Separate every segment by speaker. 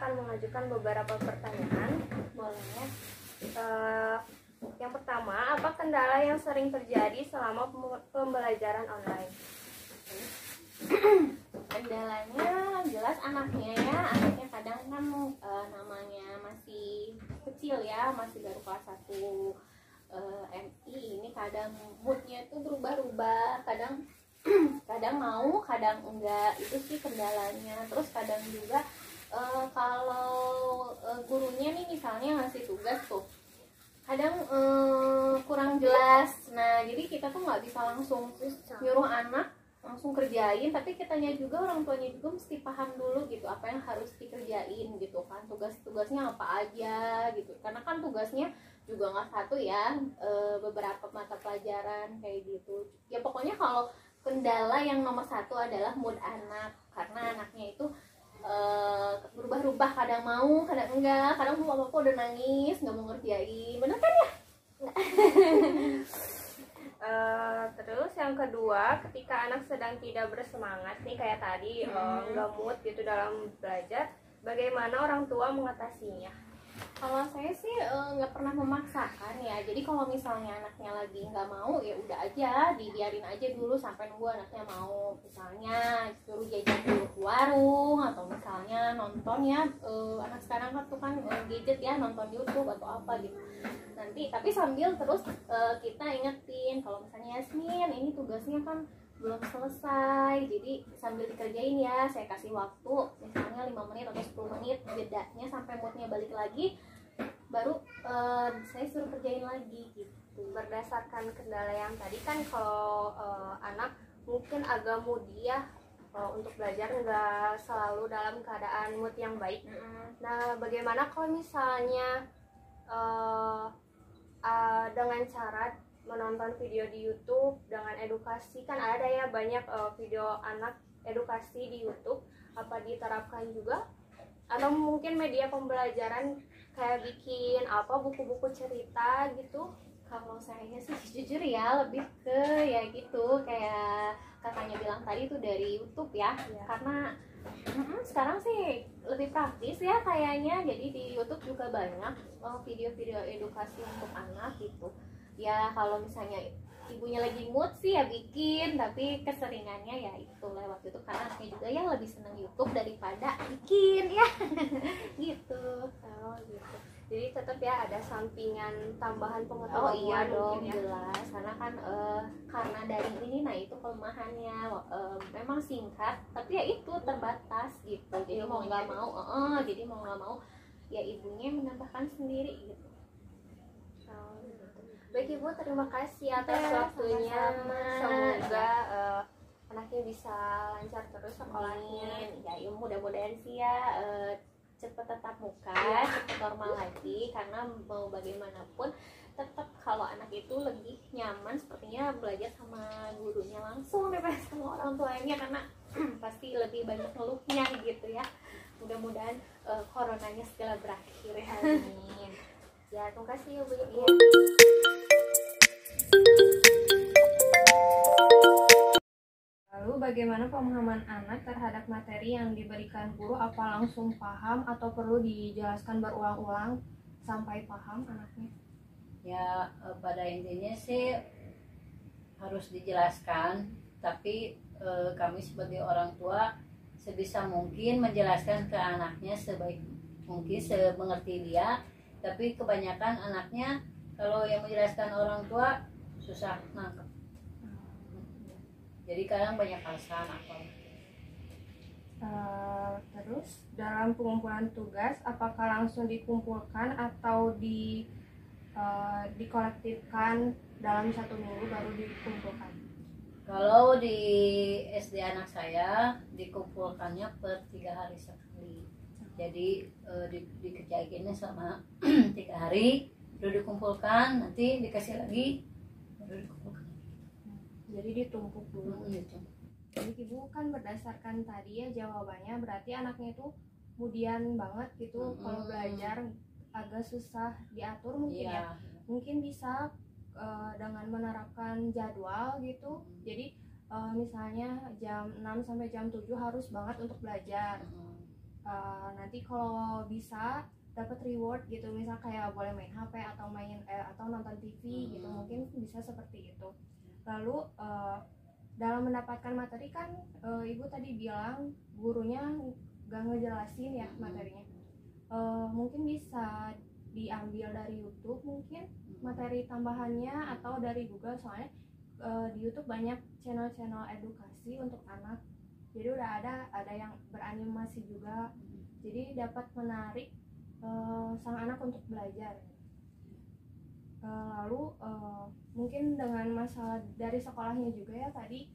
Speaker 1: akan mengajukan beberapa pertanyaan.
Speaker 2: Boleh.
Speaker 1: Yang pertama, apa kendala yang sering terjadi selama pembelajaran online?
Speaker 2: Kendalanya jelas anaknya kadang kan namanya masih kecil ya, masih baru kelas 1 MI, ini kadang moodnya itu berubah-ubah, kadang kadang mau, kadang enggak, itu sih kendalanya. Terus kadang juga kalau gurunya nih misalnya ngasih tugas tuh kadang kurang jelas. Nah jadi kita tuh nggak bisa langsung nyuruh anak langsung kerjain, tapi kitanya juga, orang tuanya juga mesti paham dulu gitu apa yang harus dikerjain gitu kan, tugas-tugasnya apa aja gitu, karena kan tugasnya juga nggak satu ya, beberapa mata pelajaran kayak gitu ya. Pokoknya kalau kendala yang nomor satu adalah mood anak, karena anaknya itu berubah-ubah, kadang mau kadang enggak, kadang bapak udah nangis nggak mau ngerjain, bener kan ya?
Speaker 1: Terus yang kedua, ketika anak sedang tidak bersemangat nih kayak tadi, nggak mood gitu dalam belajar, bagaimana orang tua mengatasinya?
Speaker 2: Kalau saya sih nggak pernah memaksakan ya. Jadi kalau misalnya anaknya lagi nggak mau, ya udah aja, dibiarin aja dulu sampai nunggu anaknya mau. Misalnya suruh jajan dulu ke warung, atau misalnya nonton ya, anak sekarang kan tuh kan gadget ya, nonton YouTube atau apa gitu. Nanti tapi sambil terus kita ingetin kalau misalnya Yasmin ini tugasnya kan belum selesai, jadi sambil dikerjain ya, saya kasih waktu misalnya 5 menit atau 10 menit, jedanya sampai moodnya balik lagi, baru saya suruh kerjain lagi gitu.
Speaker 1: Berdasarkan kendala yang tadi kan, kalau anak mungkin agak moody ya, untuk belajar nggak selalu dalam keadaan mood yang baik. Nah, bagaimana kalau misalnya dengan cara menonton video di YouTube dengan edukasi, kan ada ya banyak video anak edukasi di YouTube, apa diterapkan juga? Atau mungkin media pembelajaran kayak bikin apa buku-buku cerita gitu?
Speaker 2: Kalau saya sih jujur ya lebih ke ya gitu, kayak kakaknya bilang tadi tuh dari YouTube ya. Karena sekarang sih lebih praktis ya kayaknya, jadi di YouTube juga banyak video-video edukasi untuk anak gitu ya. Kalau misalnya ibunya lagi mood sih ya bikin, tapi keseringannya ya itu lewat YouTube, karena anaknya juga ya lebih seneng YouTube daripada bikin ya. Gitu.
Speaker 1: Oh gitu. Jadi tetap ya ada sampingan tambahan pengetahuan.
Speaker 2: Oh iya dong,
Speaker 1: ya.
Speaker 2: jelas, karena kan karena dari ini, nah itu kelemahannya, memang singkat tapi ya itu terbatas gitu, jadi mau nggak mau ya ibunya menambahkan sendiri gitu.
Speaker 1: Baik Ibu, terima kasih atas waktunya. Semoga anaknya bisa lancar terus sekolahnya.
Speaker 2: Ya mudah-mudahan sih ya cepat tetap muka, cepat normal lagi, karena mau bagaimanapun tetap kalau anak itu lebih nyaman sepertinya belajar sama gurunya langsung daripada sama orang tuanya, karena pasti lebih banyak ngeluhnya gitu ya. Mudah-mudahan coronanya segera berakhir ya.
Speaker 1: Amin. Ya, terima kasih Ibu. Lalu bagaimana pemahaman anak terhadap materi yang diberikan guru? Apa langsung paham atau perlu dijelaskan berulang-ulang sampai paham anaknya?
Speaker 3: Ya pada intinya sih harus dijelaskan, tapi kami sebagai orang tua sebisa mungkin menjelaskan ke anaknya sebaik mungkin, semengerti dia. Tapi kebanyakan anaknya kalau yang menjelaskan orang tua susah nangkep. Jadi kadang banyak alasan apa.
Speaker 1: Terus dalam pengumpulan tugas, apakah langsung dikumpulkan atau dikolektifkan dalam 1 minggu baru dikumpulkan?
Speaker 3: Kalau di SD anak saya dikumpulkannya per 3 hari sekali. Jadi dikerjainnya selama 3 hari, baru dikumpulkan, nanti dikasih lagi, baru dikumpulkan.
Speaker 1: Jadi ditumpuk dulu. Jadi Ibu kan berdasarkan tadi ya jawabannya, berarti anaknya itu kemudian banget gitu, kalau belajar agak susah diatur mungkin ya. Mungkin bisa dengan menerapkan jadwal gitu. Jadi misalnya jam 6 sampai jam 7 harus banget untuk belajar. nanti kalau bisa dapat reward gitu, misal kayak boleh main HP atau atau nonton TV gitu, mungkin bisa seperti itu. Lalu dalam mendapatkan materi kan ibu tadi bilang gurunya gak ngejelasin ya materinya. Mungkin bisa diambil dari YouTube mungkin materi tambahannya, atau dari Google, soalnya di YouTube banyak channel-channel edukasi untuk anak, jadi udah ada yang beranimasi juga, jadi dapat menarik sang anak untuk belajar. Lalu mungkin dengan masalah dari sekolahnya juga ya, tadi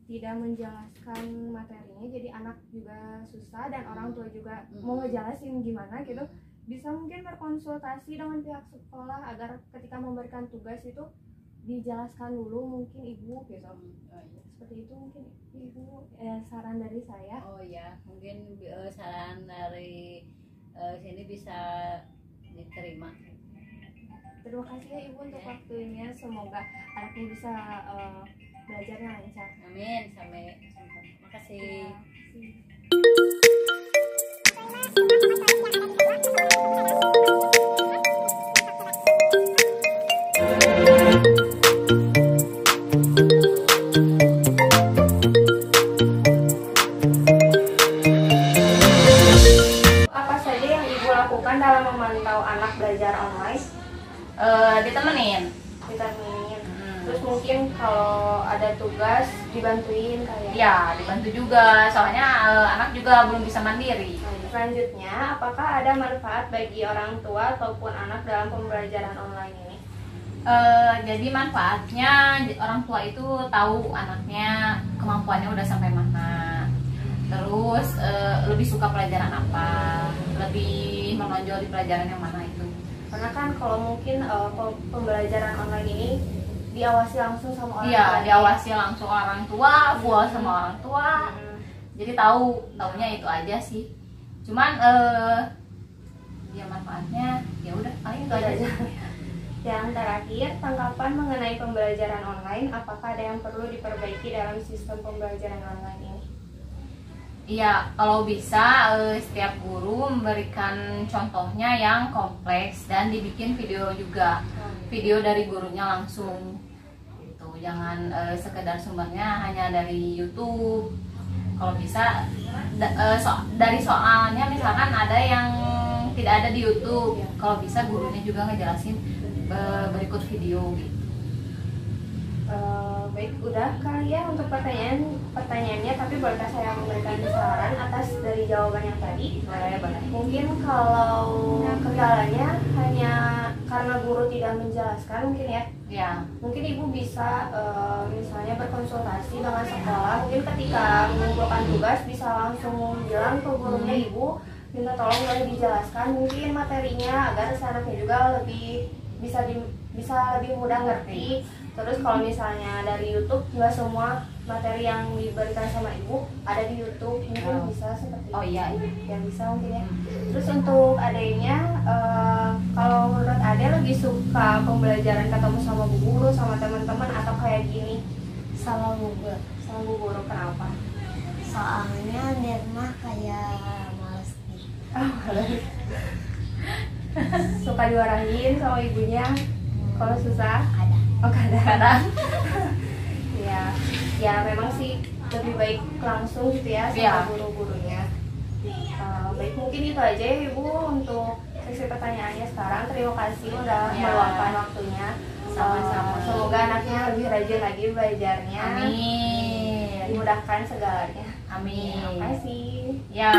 Speaker 1: tidak menjelaskan materinya, jadi anak juga susah dan orang tua juga mau ngejelasin gimana gitu. Bisa mungkin berkonsultasi dengan pihak sekolah agar ketika memberikan tugas itu dijelaskan dulu mungkin ibu gitu. Seperti itu mungkin ibu, saran dari saya.
Speaker 3: Oh ya, mungkin saran dari sini bisa diterima.
Speaker 1: Terima kasih ya ibu untuk waktunya, semoga anaknya bisa belajarnya lancar.
Speaker 3: Amin. Sampai terima kasih.
Speaker 1: Apa saja yang ibu lakukan dalam memantau anak belajar online?
Speaker 4: Ditemenin.
Speaker 1: Ditemenin. Terus mungkin kalau ada tugas dibantuin kayak.
Speaker 4: Ya, dibantu juga. Soalnya anak juga belum bisa mandiri.
Speaker 1: Selanjutnya, apakah ada manfaat bagi orang tua ataupun anak dalam pembelajaran online ini?
Speaker 4: Jadi manfaatnya orang tua itu tahu anaknya kemampuannya udah sampai mana. Terus lebih suka pelajaran apa, lebih menonjol di pelajaran yang mana itu.
Speaker 1: Karena kan kalau mungkin pembelajaran online ini diawasi langsung sama orang tua.
Speaker 4: Iya, diawasi langsung orang tua, buat sama orang tua. Jadi taunya itu aja sih. Cuman ya manfaatnya ya udah paling itu aja.
Speaker 1: Yang terakhir, tanggapan mengenai pembelajaran online, apakah ada yang perlu diperbaiki dalam sistem pembelajaran online ini?
Speaker 4: Iya, kalau bisa setiap guru memberikan contohnya yang kompleks dan dibikin video juga. Video dari gurunya langsung. Gitu. Jangan sekedar sumbernya hanya dari YouTube. Kalau bisa dari soalnya misalkan ada yang tidak ada di YouTube. Kalau bisa gurunya juga ngejelasin berikut video gitu.
Speaker 1: Baik, udah kali ya untuk pertanyaannya, tapi bolehkah saya memberikan saran atas dari jawaban yang tadi?
Speaker 4: Boleh.
Speaker 1: Mungkin kalau kendalanya hanya karena guru tidak menjelaskan mungkin ya.
Speaker 4: Ya.
Speaker 1: Mungkin ibu bisa misalnya berkonsultasi dengan sekolah, mungkin ketika mengumpulkan tugas bisa langsung bilang ke gurunya, ibu minta tolong boleh dijelaskan mungkin materinya agar si anaknya juga lebih bisa lebih mudah ngerti. Terus kalau misalnya dari YouTube, nggak semua materi yang diberikan sama ibu ada di YouTube, mungkin bisa seperti itu.
Speaker 4: Oh iya.
Speaker 1: Yang bisa mungkin ya. Terus untuk adanya, kalau menurut Ade lebih suka pembelajaran ketemu sama bu guru, sama teman-teman, atau kayak gini?
Speaker 5: Sama Google,
Speaker 1: Sama bu guru, kenapa?
Speaker 5: soalnya Nirma kayak males gitu.
Speaker 1: Suka diwarahin sama ibunya kalau susah?
Speaker 5: Ada.
Speaker 1: Oh, kadang. ya memang sih lebih baik langsung gitu ya sama
Speaker 4: Ya.
Speaker 1: guru-gurunya. Baik, mungkin itu aja ya ibu untuk sesi pertanyaannya sekarang. Terima kasih udah
Speaker 4: Ya.
Speaker 1: meluangkan waktunya.
Speaker 4: Sama-sama.
Speaker 1: Semoga anaknya lebih rajin lagi belajarnya.
Speaker 4: Amin.
Speaker 1: Dimudahkan segalanya.
Speaker 4: Amin.
Speaker 1: Terima kasih.
Speaker 4: Ya.